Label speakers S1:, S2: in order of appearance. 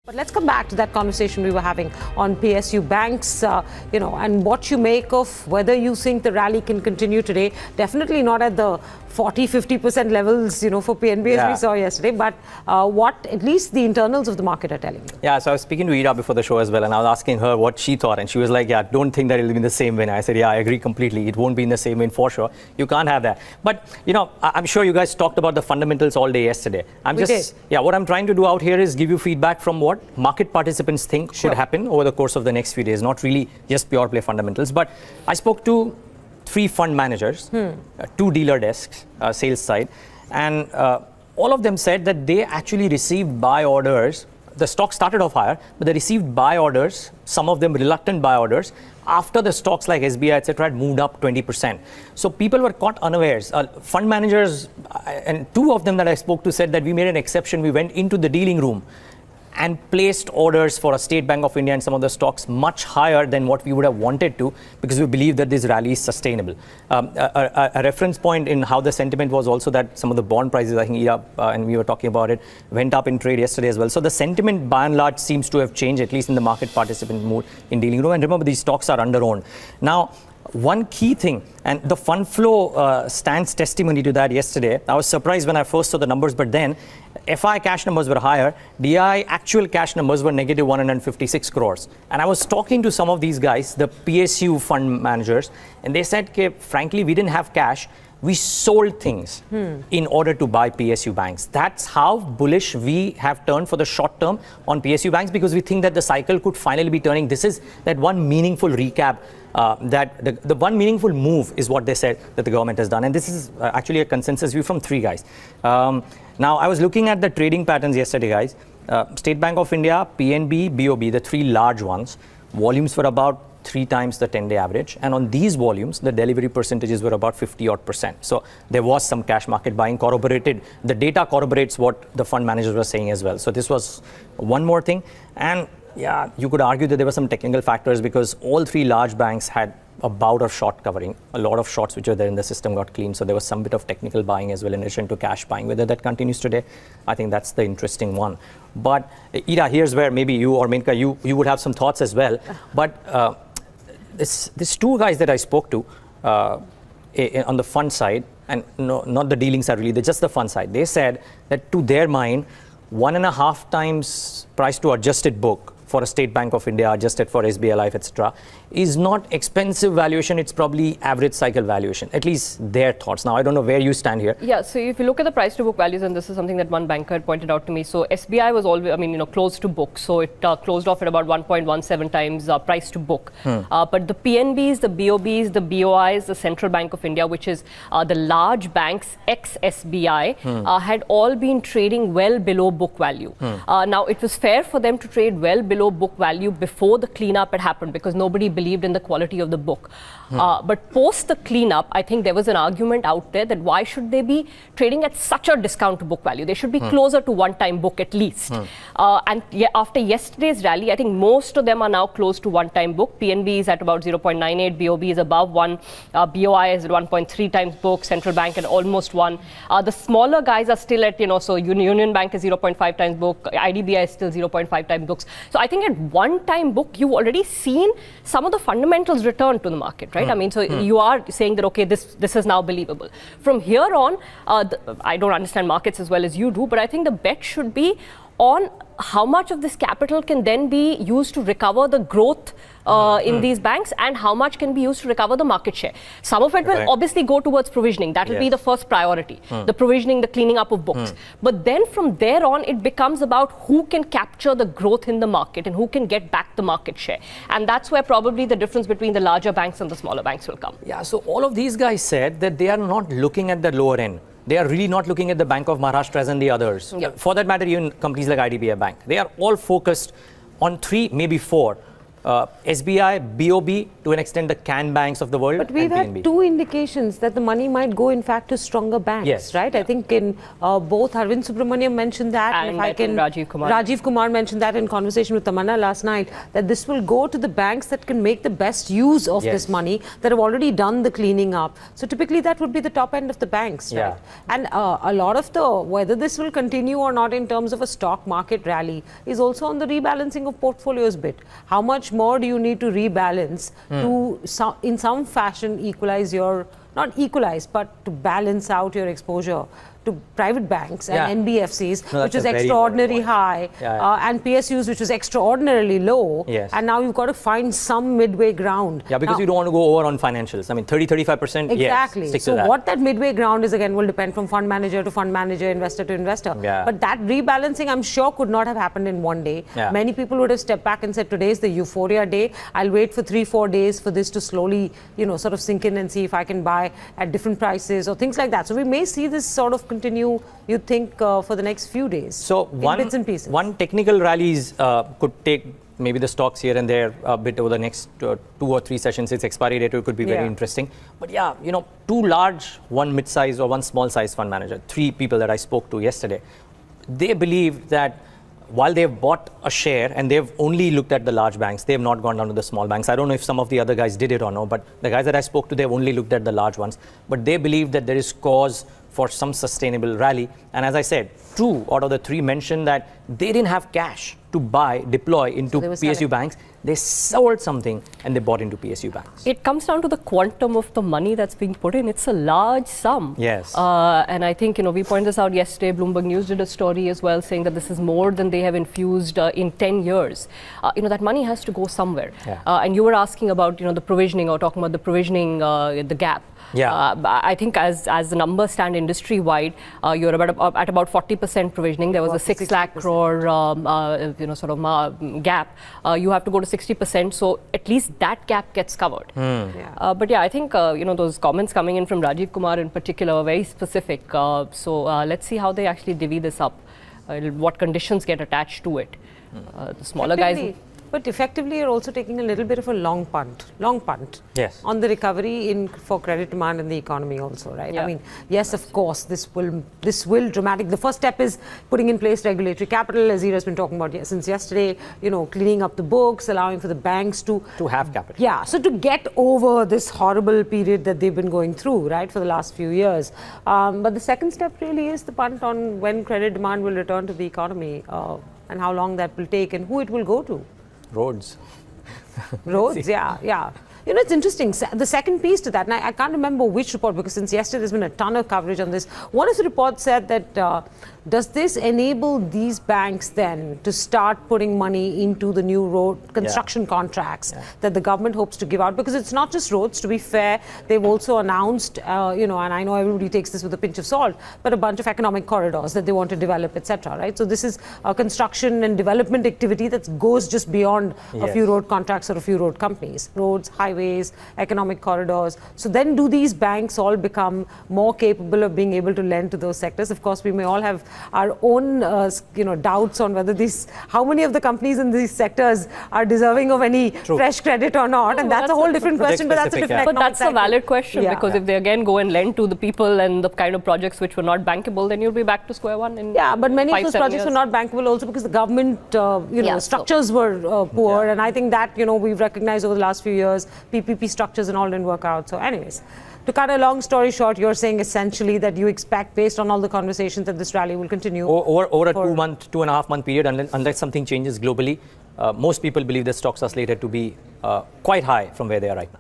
S1: But let's come back to that conversation we were having on PSU Banks, and what you make of whether you think the rally can continue today. Definitely not at the 40-50% levels, for PNB as we saw yesterday, but what at least the internals of the market are telling you.
S2: Yeah, so I was speaking to Ira before the show as well, and I was asking her what she thought, and she was like, yeah, don't think that it'll be in the same vein. I said, yeah, I agree completely. It won't be in the same vein for sure. You can't have that. But, I'm sure you guys talked about the fundamentals all day yesterday. What I'm trying to do out here is give you feedback from what market participants think should happen over the course of the next few days, not really just pure play fundamentals. But I spoke to 3 fund managers, 2 dealer desks, sales side, and all of them said that they actually received buy orders. The stock started off higher, but they received buy orders, some of them reluctant buy orders, after the stocks like SBI, etc., had moved up 20%. So people were caught unawares. Fund managers, and 2 of them that I spoke to said that we made an exception. We went into the dealing room and placed orders for a State Bank of India and some of the stocks much higher than what we would have wanted to, because we believe that this rally is sustainable. A reference point in how the sentiment was also that some of the bond prices, I think Ira, and we were talking about it, went up in trade yesterday as well. So the sentiment by and large seems to have changed, at least in the market participant mood in dealing room. And remember, these stocks are under-owned. Now, one key thing, and the fund flow stands testimony to that yesterday. I was surprised when I first saw the numbers, but then FI cash numbers were higher. DI actual cash numbers were negative 156 crores. And I was talking to some of these guys, the PSU fund managers, and they said, frankly, we didn't have cash. We sold things in order to buy PSU banks. That's how bullish we have turned for the short term on PSU banks, because we think that the cycle could finally be turning. This is that one meaningful recap. That the one meaningful move is what they said that the government has done. And this is actually a consensus view from 3 guys. Now, I was looking at the trading patterns yesterday, guys. State Bank of India, PNB, BOB, the 3 large ones, volumes were about 3 times the 10-day average. And on these volumes, the delivery percentages were about 50-odd%. So there was some cash market buying corroborated. The data corroborates what the fund managers were saying as well. So this was one more thing. And yeah, you could argue that there were some technical factors, because all 3 large banks had a bout of short covering. A lot of shorts which were there in the system got cleaned. So there was some bit of technical buying as well in addition to cash buying. Whether that continues today, I think that's the interesting one. But Ira, here's where maybe you or Menka, you would have some thoughts as well. But these 2 guys that I spoke to on the fund side, and no, not the dealing side really, just the fund side, they said that to their mind, 1.5 times price to adjusted book for a State Bank of India, adjusted for SBI Life, etc., is not expensive valuation. It's probably average cycle valuation, at least their thoughts. Now, I don't know where you stand here.
S3: Yeah, so if you look at the price to book values, and this is something that one banker had pointed out to me. So SBI was always, close to book. So it closed off at about 1.17 times price to book. But the PNBs, the BOBs, the BOIs, the Central Bank of India, which is the large banks, ex-SBI, had all been trading well below book value. Now, it was fair for them to trade well below book value before the cleanup had happened, because nobody believed in the quality of the book. But post the cleanup, I think there was an argument out there that why should they be trading at such a discount to book value? They should be closer to 1-time book at least. And after yesterday's rally, I think most of them are now close to 1-time book. PNB is at about 0.98, BOB is above 1, BOI is at 1.3 times book, Central Bank at almost 1. The smaller guys are still at, so Union Bank is 0.5 times book, IDBI is still 0.5 times books. So I think at 1-time book, you've already seen some of the fundamentals return to the market, right? I mean, so you are saying that, okay, this is now believable. From here on, I don't understand markets as well as you do, but I think the bet should be on how much of this capital can then be used to recover the growth in these banks, and how much can be used to recover the market share. Some of it will obviously go towards provisioning. That will be the first priority, the provisioning, the cleaning up of books. But then from there on, it becomes about who can capture the growth in the market and who can get back the market share. And that's where probably the difference between the larger banks and the smaller banks will come.
S2: Yeah, so all of these guys said that they are not looking at the lower end. They are really not looking at the Bank of Maharashtra and the others. For that matter, even companies like IDBI Bank. They are all focused on 3, maybe 4 SBI, BOB, to an extent the CAN banks of the world.
S1: But we've
S2: and
S1: had two indications that the money might go, in fact, to stronger banks,
S2: yes.
S1: right? I think in both Arvind Subramaniam mentioned that,
S3: and if I can,
S1: Rajiv Kumar mentioned that in conversation with Tamanna last night, that this will go to the banks that can make the best use of
S2: yes.
S1: this money, that have already done the cleaning up. So typically that would be the top end of the banks, right? And a lot of whether this will continue or not in terms of a stock market rally is also on the rebalancing of portfolios bit. How much more do you need to rebalance to, in some fashion, equalize your, not equalize, but to balance out your exposure to private banks and NBFCs, which is extraordinarily high, and PSUs, which is extraordinarily low.
S2: Yes.
S1: And now you've got to find some midway ground.
S2: Yeah, because
S1: now,
S2: you don't want to go over on financials. I mean, 30-35%,
S1: exactly.
S2: Yes, stick
S1: so
S2: to that.
S1: What that midway ground is, again, will depend from fund manager to fund manager, investor to investor.
S2: Yeah.
S1: But that rebalancing, I'm sure, could not have happened in one day.
S2: Yeah.
S1: Many people would have stepped back and said, today is the euphoria day. I'll wait for 3-4 days for this to slowly, sort of sink in and see if I can buy at different prices or things like that. So we may see this sort of continue, you think, for the next few days.
S2: So
S1: bits and pieces.
S2: One technical rallies could take maybe the stocks here and there a bit over the next 2 or 3 sessions. Its expiry date could be very interesting. But yeah, two large, one mid-size or one small-size fund manager, 3 people that I spoke to yesterday, they believe that while they've bought a share and they've only looked at the large banks, they've not gone down to the small banks. I don't know if some of the other guys did it or no, but the guys that I spoke to, they've only looked at the large ones. But they believe that there is cause for some sustainable rally. And as I said, 2 out of the 3 mentioned that they didn't have cash to deploy into PSU banks. They sold something and they bought into PSU banks.
S3: It comes down to the quantum of the money that's being put in. It's a large sum.
S2: Yes.
S3: And I think, we pointed this out yesterday. Bloomberg News did a story as well saying that this is more than they have infused in 10 years. That money has to go somewhere.
S2: Yeah.
S3: And you were asking about, the provisioning or talking about the provisioning, the gap.
S2: Yeah.
S3: I think as the numbers stand industry-wide, you're at about 40% provisioning. There was a 6 lakh crore gap. You have to go to 60%, so at least that gap gets covered. But yeah, I think those comments coming in from Rajiv Kumar in particular are very specific. So let's see how they actually divvy this up. What conditions get attached to it. The smaller guys.
S1: But effectively, you're also taking a little bit of a long punt
S2: yes.
S1: on the recovery for credit demand in the economy also, right?
S3: Yeah.
S1: I mean, yes, of course, this will dramatic. The first step is putting in place regulatory capital, as Zira's been talking about since yesterday, cleaning up the books, allowing for the banks to
S2: have capital.
S1: Yeah, so to get over this horrible period that they've been going through, right, for the last few years. But the second step really is the punt on when credit demand will return to the economy and how long that will take and who it will go to.
S2: Roads,
S1: yeah. It's interesting. The second piece to that, and I can't remember which report, because since yesterday there's been a ton of coverage on this. One of the reports said that does this enable these banks then to start putting money into the new road construction contracts that the government hopes to give out? Because it's not just roads, to be fair. They've also announced, and I know everybody takes this with a pinch of salt, but a bunch of economic corridors that they want to develop, etc. Right? So this is a construction and development activity that goes just beyond a few road contracts or a few road companies. Roads, highways, economic corridors. So then do these banks all become more capable of being able to lend to those sectors? Of course, we may all have our own doubts on whether how many of the companies in these sectors are deserving of any fresh credit or not, and that's a whole different question, but that's a different
S3: But that's a valid question, because if they again go and lend to the people and the kind of projects which were not bankable, then you'll be back to square one in
S1: but many of those projects
S3: years.
S1: were not bankable also because the government structures were poor, and I think that we've recognized over the last few years PPP structures and all didn't work out. So anyways, to cut a long story short, you're saying essentially that you expect, based on all the conversations, that this rally will continue
S2: over a 2.5 month period, unless something changes globally. Most people believe the stocks are slated to be quite high from where they are right now.